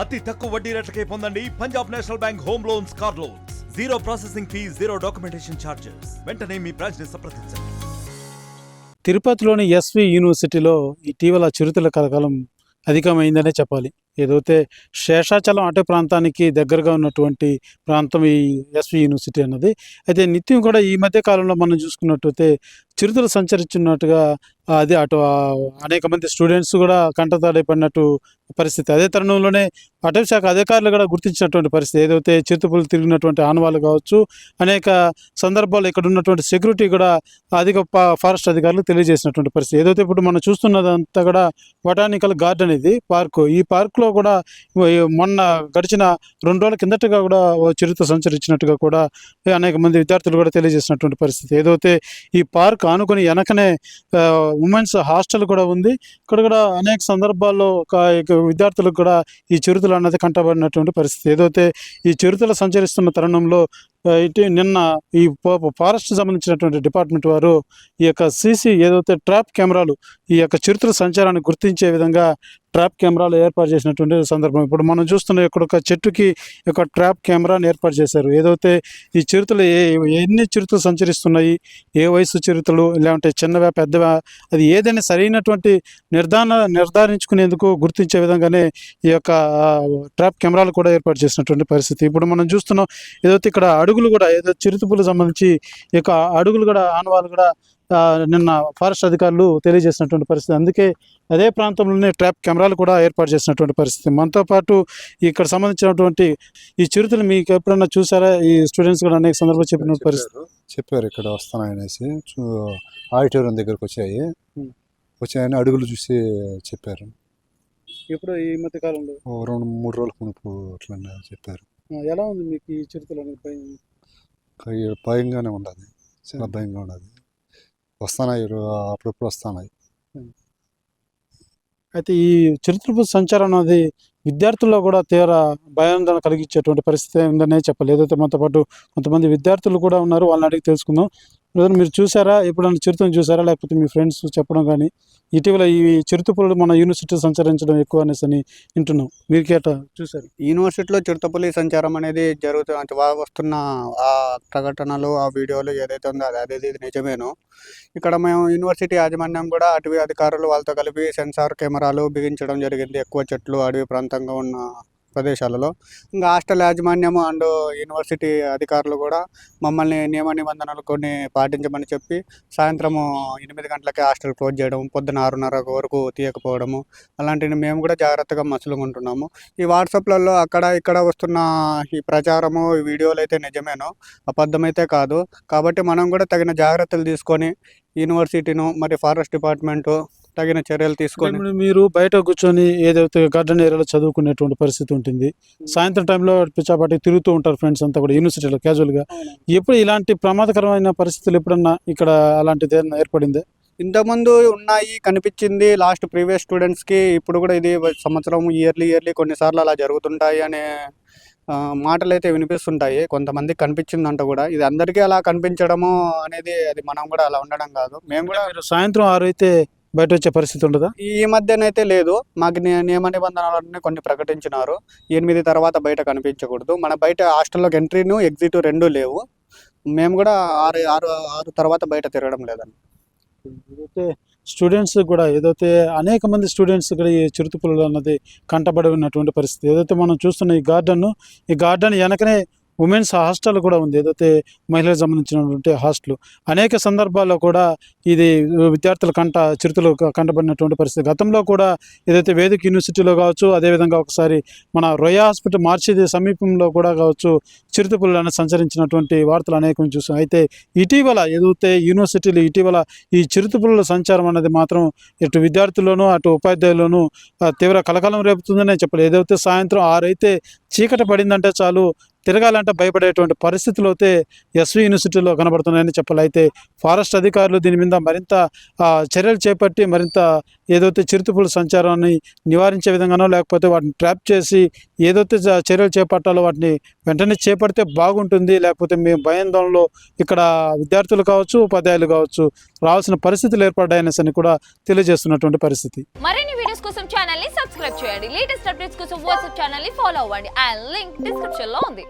అతి తక్కువ వడ్డీ రేట్లకే పొందండి Punjab national bank home loans, car loans. Zero processing fee, zero documentation charges. వెంటనే మీ బ్రాంచ్ ని సంప్రదించండి. తిరుపతిలోని ఎస్వి యూనివర్సిటీలో ఇటీవల చిరుతల కలకలం అధికమైందనే చెప్పాలి. ఏదైతే శేషాచలం అటవీ ప్రాంతానికి దగ్గరగా ఉన్నటువంటి ప్రాంతం ఈ ఎస్వి యూనివర్సిటీ అన్నది. అయితే నిత్యం కూడా ఈ మధ్య కాలంలో మనం చూసుకున్నట్టయితే చిరుతలు సంచరించున్నట్టుగా అది అటు అనేక మంది స్టూడెంట్స్ కూడా కంటతడి పడినట్టు పరిస్థితి. అదే తరుణంలోనే అటవీ శాఖ అధికారులు కూడా గుర్తించినటువంటి పరిస్థితి. ఏదైతే చిరుతపులు తిరిగినటువంటి ఆనవాళ్ళు కావచ్చు, అనేక సందర్భాలు ఇక్కడ ఉన్నటువంటి సెక్యూరిటీ కూడా అధిక ఫారెస్ట్ అధికారులు తెలియజేసినటువంటి పరిస్థితి. ఏదైతే ఇప్పుడు మనం చూస్తున్నదంతా కూడా బొటానికల్ గార్డెన్, ఇది పార్కు. ఈ పార్కులో కూడా మొన్న గడిచిన 2 రోజుల కిందటగా కూడా చిరుత సంచరించినట్టుగా కూడా అనేక మంది విద్యార్థులు కూడా తెలియజేసినటువంటి పరిస్థితి. ఏదైతే ఈ పార్క్ ఆనుకొని వెనకనే ఉమెన్స్ హాస్టల్ కూడా ఉంది. ఇక్కడ కూడా అనేక సందర్భాల్లో విద్యార్థులకు కూడా ఈ చిరుతలు అన్నది కంటబడినటువంటి పరిస్థితి. ఏదైతే ఈ చిరుతలు సంచరిస్తున్న తరుణంలో నిన్న ఈ ఫారెస్ట్ సంబంధించినటువంటి డిపార్ట్మెంట్ వారు ఈ యొక్క ఏదైతే ట్రాప్ కెమెరాలు ఈ యొక్క చిరుతల సంచారాన్ని గుర్తించే విధంగా ట్రాప్ కెమెరాలు ఏర్పాటు చేసినటువంటి సందర్భం. ఇప్పుడు మనం చూస్తున్న ఇక్కడ ఒక చెట్టుకి ఒక ట్రాప్ కెమెరాని ఏర్పాటు చేశారు. ఏదైతే ఈ చిరుతలు ఎన్ని చిరుతలు సంచరిస్తున్నాయి, ఏ వయసు చిరుతలు, లేదంటే చిన్నవా పెద్దవా, అది ఏదైనా సరైనటువంటి నిర్ధారించుకునేందుకు గుర్తించే విధంగానే ఈ యొక్క ట్రాప్ కెమెరాలు కూడా ఏర్పాటు చేసినటువంటి పరిస్థితి. ఇప్పుడు మనం చూస్తున్నాం. ఏదైతే ఇక్కడ అడుగులు కూడా, ఏదో చిరుతపులకు సంబంధించి ఈ యొక్క అడుగులు కూడా ఆనవాళ్ళు కూడా నిన్న ఫారెస్ట్ అధికారులు తెలియజేసినటువంటి పరిస్థితి. అందుకే అదే ప్రాంతంలోనే ట్రాప్ కెమెరాలు కూడా ఏర్పాటు చేసినటువంటి పరిస్థితి. మనతో పాటు ఇక్కడ సంబంధించినటువంటి ఈ చిరుతలు మీకు ఎప్పుడన్నా చూసారా? ఈ స్టూడెంట్స్ కూడా అనేక సందర్భాలు చెప్పిన పరిస్థితి చెప్పారు. ఇక్కడ వస్తున్నాయనేసి ఆడిటోరియం దగ్గరకు వచ్చాయని అడుగులు చూసి చెప్పారు. ఇప్పుడు ఈ మధ్య కాలంలో 2-3 రోజుల మునుపు అట్లా చెప్పారు. ఎలా ఉంది మీకు ఈ చిరుతలు అనేది? భయంగానే ఉండదు, చాలా భయంగా ఉండదు. వస్తున్నాయి, అప్పుడప్పుడు వస్తున్నాయి. అయితే ఈ చిరుతపుల సంచారం అనేది విద్యార్థుల్లో కూడా తీవ్ర భయాందోళన కలిగించేటువంటి పరిస్థితి ఉందనే చెప్పాలి. ఏదైతే మనతో పాటు కొంతమంది విద్యార్థులు కూడా ఉన్నారు, వాళ్ళని అడిగి తెలుసుకుందాం. బ్రదర్, మీరు చూసారా, ఎప్పుడన్నా చిరుతను చూసారా, లేకపోతే మీ ఫ్రెండ్స్ చెప్పడం కానీ ఇటీవల ఈ చిరుతపులు మన యూనివర్సిటీ సంచరించడం ఎక్కువ అనేసి అని వింటున్నాం, మీరు కేట చూసారు? యూనివర్సిటీలో చిరుతపులి సంచారం అనేది జరుగుతుంది. అంటే వస్తున్న ఆ ప్రకటనలు, ఆ వీడియోలు ఏదైతే ఉందో అది నిజమేను. ఇక్కడ మేము యూనివర్సిటీ యాజమాన్యం కూడా అటవీ అధికారులు వాళ్ళతో కలిపి సెన్సార్ కెమెరాలు బిగించడం జరిగింది ఎక్కువ చెట్లు అడవి ప్రాంతంగా ఉన్న ప్రదేశాలలో. ఇంకా హాస్టల్ యాజమాన్యము అండ్ యూనివర్సిటీ అధికారులు కూడా మమ్మల్ని నియమ నిబంధనలు కొన్ని పాటించమని చెప్పి సాయంత్రము 8 గంటలకే హాస్టల్ క్లోజ్ చేయడం, పొద్దున 6:30 వరకు తీయకపోవడము, అలాంటివి మేము కూడా జాగ్రత్తగా మసులుకుంటున్నాము. ఈ వాట్సాప్లలో అక్కడ ఇక్కడ వస్తున్న ఈ ప్రచారము, ఈ వీడియోలు అయితే నిజమేనో, అబద్ధమైతే కాదు. కాబట్టి మనం కూడా తగిన జాగ్రత్తలు తీసుకొని యూనివర్సిటీను మరి ఫారెస్ట్ డిపార్ట్మెంటు తగిన చర్యలు తీసుకొని. మీరు బయట కూర్చొని ఏదైతే గార్డెన్ ఏరియాలో చదువుకునేటువంటి పరిస్థితి ఉంటుంది, సాయంత్రం టైంలో పిచ్చాపాటి తిరుగుతూ ఉంటారు ఫ్రెండ్స్ అంతా కూడా యూనివర్సిటీలో క్యాజువల్గా. ఎప్పుడు ఇలాంటి ప్రమాదకరమైన పరిస్థితులు ఎప్పుడన్నా ఇక్కడ అలాంటిది ఏర్పడిందే? ఇంతకుముందు ఉన్నాయి, కనిపించింది లాస్ట్ ప్రీవియస్ స్టూడెంట్స్కి. ఇప్పుడు కూడా ఇది సంవత్సరం ఇయర్లీ కొన్నిసార్లు అలా జరుగుతుంటాయి అనే మాటలు అయితే వినిపిస్తుంటాయి. కొంతమంది కనిపించిందంట కూడా. ఇది అందరికీ అలా కనిపించడము అనేది అది మనం కూడా అలా ఉండడం కాదు. మేము కూడా సాయంత్రం 6 అయితే బయట వచ్చే పరిస్థితి ఉండదా? ఈ మధ్యనైతే లేదు. మాకు నియమ నిబంధనలన్నీ కొన్ని ప్రకటించినారు. 8 తర్వాత బయట కనిపించకూడదు. మన బయట హాస్టల్లోకి ఎంట్రీను ఎగ్జిట్ 2 లేవు. మేము కూడా 6 తర్వాత బయట తిరగడం లేదండి. ఏదైతే స్టూడెంట్స్ కూడా ఏదైతే అనేక మంది స్టూడెంట్స్ ఇక్కడ ఈ చిరుతపులు అన్నది కంటబడి ఉన్నటువంటి పరిస్థితి. ఏదైతే మనం చూస్తున్న ఈ గార్డెన్ వెనకనే ఉమెన్స్ హాస్టల్ కూడా ఉంది. ఏదైతే మహిళలకు సంబంధించినటువంటి హాస్టల్. అనేక సందర్భాల్లో కూడా ఇది విద్యార్థుల చిరుతలు కంటబడినటువంటి పరిస్థితి. గతంలో కూడా ఏదైతే వేదిక యూనివర్సిటీలో కావచ్చు, అదేవిధంగా ఒకసారి మన రొయ్య హాస్పిటల్ మార్చిది సమీపంలో కూడా కావచ్చు, చిరుతపులు అనేది సంచరించినటువంటి వార్తలు అనేకం చూసాం. అయితే ఇటీవల ఏదైతే యూనివర్సిటీలు ఇటీవల ఈ చిరుతపుల సంచారం అనేది మాత్రం ఇటు విద్యార్థుల్లోనూ అటు ఉపాధ్యాయుల్లోనూ తీవ్ర కలకలం రేపుతుందనే చెప్పాలి. ఏదైతే సాయంత్రం 6 అయితే చీకటి పడిందంటే చాలు, తిరగాలంటే భయపడేటువంటి పరిస్థితులు అయితే ఎస్వి యూనివర్సిటీలో కనబడుతున్నాయని చెప్పాలి. అయితే ఫారెస్ట్ అధికారులు దీని మీద మరింత చర్యలు చేపట్టి మరింత ఏదైతే చిరుతపుల సంచారాన్ని నివారించే విధంగానో లేకపోతే వాటిని ట్రాప్ చేసి ఏదైతే చర్యలు చేపట్టాలో వాటిని వెంటనే చేపడితే బాగుంటుంది. లేకపోతే మేము భయాందోళనలో ఇక్కడ విద్యార్థులు కావచ్చు, ఉపాధ్యాయులు కావచ్చు రావాల్సిన పరిస్థితులు ఏర్పడ్డాయని కూడా తెలియజేస్తున్నటువంటి పరిస్థితి. మరిన్ని వీడియోస్ కోసం ఛానల్ ని సబ్స్క్రైబ్ చేయండి. లేటెస్ట్ అప్డేట్స్ కోసం వాట్సాప్ ఛానల్ ని ఫాలో అవ్వండి. అండ్ లింక్ డిస్క్రిప్షన్ లో ఉంది.